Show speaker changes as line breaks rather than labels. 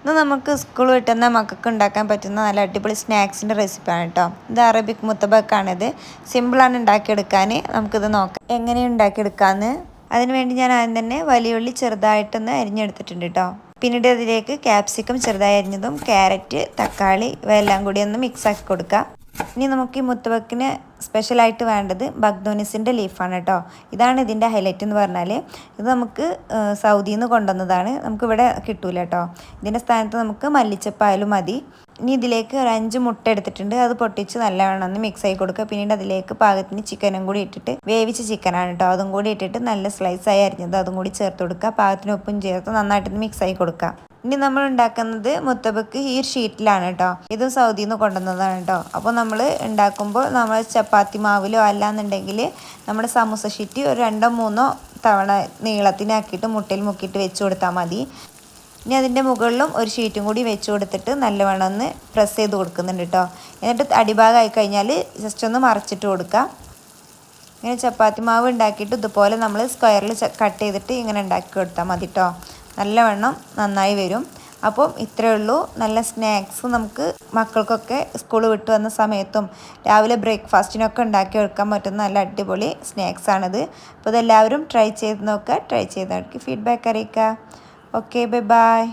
ഇത് നമുക്ക് സ്കൂൾ വിട്ടുന്ന മക്കൾക്ക് ഉണ്ടാക്കാൻ പറ്റുന്ന നല്ല അടിപൊളി സ്നാക്സിൻ്റെ റെസിപ്പിയാണ് കേട്ടോ. ഇത് അറബിക് മുത്തബക്കാണിത്. സിമ്പിളാണ് ഉണ്ടാക്കിയെടുക്കാൻ. നമുക്കിത് നോക്കാം എങ്ങനെയാണ് ഉണ്ടാക്കിയെടുക്കാമെന്ന്. അതിന് വേണ്ടി ഞാൻ ആദ്യം തന്നെ വലിയ ഉള്ളി ചെറുതായിട്ടൊന്ന് അരിഞ്ഞെടുത്തിട്ടുണ്ട് കേട്ടോ. പിന്നീട് അതിലേക്ക് ക്യാപ്സിക്കം ചെറുതായി അരിഞ്ഞതും ക്യാരറ്റ്, തക്കാളി ഇവയെല്ലാം കൂടി ഒന്ന് മിക്സ് ആക്കി കൊടുക്കുക. ഇനി നമുക്ക് ഈ മുത്തബക്കിന് സ്പെഷ്യലായിട്ട് വേണ്ടത് ബഗ്ദോനിസിൻ്റെ ലീഫാണ് കേട്ടോ. ഇതാണ് ഇതിൻ്റെ ഹൈലൈറ്റ് എന്ന് പറഞ്ഞാൽ. ഇത് നമുക്ക് സൗദിയിൽ നിന്ന് കൊണ്ടുവന്നതാണ്. നമുക്കിവിടെ കിട്ടൂല കേട്ടോ. ഇതിൻ്റെ സ്ഥാനത്ത് നമുക്ക് മല്ലിച്ചപ്പായാലും മതി. ഇനി ഇതിലേക്ക് ഒരു 5 മുട്ട എടുത്തിട്ടുണ്ട്. അത് പൊട്ടിച്ച് നല്ലവണ്ണം ഒന്ന് മിക്സ് ആക്കി കൊടുക്കുക. പിന്നീട് അതിലേക്ക് പാകത്തിന് ചിക്കനും കൂടി ഇട്ടിട്ട്, വേവിച്ച ചിക്കനാണ് കേട്ടോ, അതും കൂടി ഇട്ടിട്ട് നല്ല സ്ലൈസായി അരിഞ്ഞത് അതും കൂടി ചേർത്ത് കൊടുക്കുക. പാകത്തിന് ഉപ്പും ചേർത്ത് നന്നായിട്ടൊന്ന് മിക്സ് ആക്കി കൊടുക്കുക. ഇനി നമ്മൾ ഉണ്ടാക്കുന്നത് മുത്തബക്ക് ഈ ഒരു ഷീറ്റിലാണ് കേട്ടോ. ഇതും സൗദിയിൽ നിന്ന് കൊണ്ടുവന്നതാണ് കേട്ടോ. അപ്പോൾ നമ്മൾ ഉണ്ടാക്കുമ്പോൾ നമ്മൾ ചപ്പാത്തി മാവിലോ അല്ലാന്നുണ്ടെങ്കിൽ നമ്മുടെ സമൂസ ഷീറ്റ് ഒരു 2-3 തവണ നീളത്തിനാക്കിയിട്ട് മുട്ടയിൽ മുക്കിയിട്ട് വെച്ച് കൊടുത്താൽ മതി. ഇനി അതിൻ്റെ മുകളിലും ഒരു ഷീറ്റും കൂടി വെച്ച് കൊടുത്തിട്ട് നല്ലവണ്ണം ഒന്ന് പ്രസ് ചെയ്ത് കൊടുക്കുന്നുണ്ട് കേട്ടോ. എന്നിട്ട് അടിഭാഗമായി കഴിഞ്ഞാൽ ജസ്റ്റ് ഒന്ന് മറിച്ചിട്ട് കൊടുക്കുക. ഇങ്ങനെ ചപ്പാത്തി മാവ് ഉണ്ടാക്കിയിട്ട് ഇതുപോലെ നമ്മൾ സ്ക്വയറിൽ കട്ട് ചെയ്തിട്ട് ഇങ്ങനെ ഉണ്ടാക്കി കൊടുത്താൽ മതി കേട്ടോ. നല്ലവണ്ണം നന്നായി വരും. അപ്പം ഇത്രയേ ഉള്ളൂ. നല്ല സ്നാക്സ് നമുക്ക് മക്കൾക്കൊക്കെ സ്കൂൾ വിട്ട് വന്ന സമയത്തും രാവിലെ ബ്രേക്ക്ഫാസ്റ്റിനൊക്കെ ഉണ്ടാക്കി എടുക്കാൻ പറ്റുന്ന നല്ല അടിപൊളി സ്നാക്സാണിത്. അപ്പോൾ ഇതെല്ലാവരും ട്രൈ ചെയ്ത് നോക്കുക. ട്രൈ ചെയ്തവർക്ക് ഫീഡ്ബാക്ക് അറിയിക്കുക. Okay, bye bye.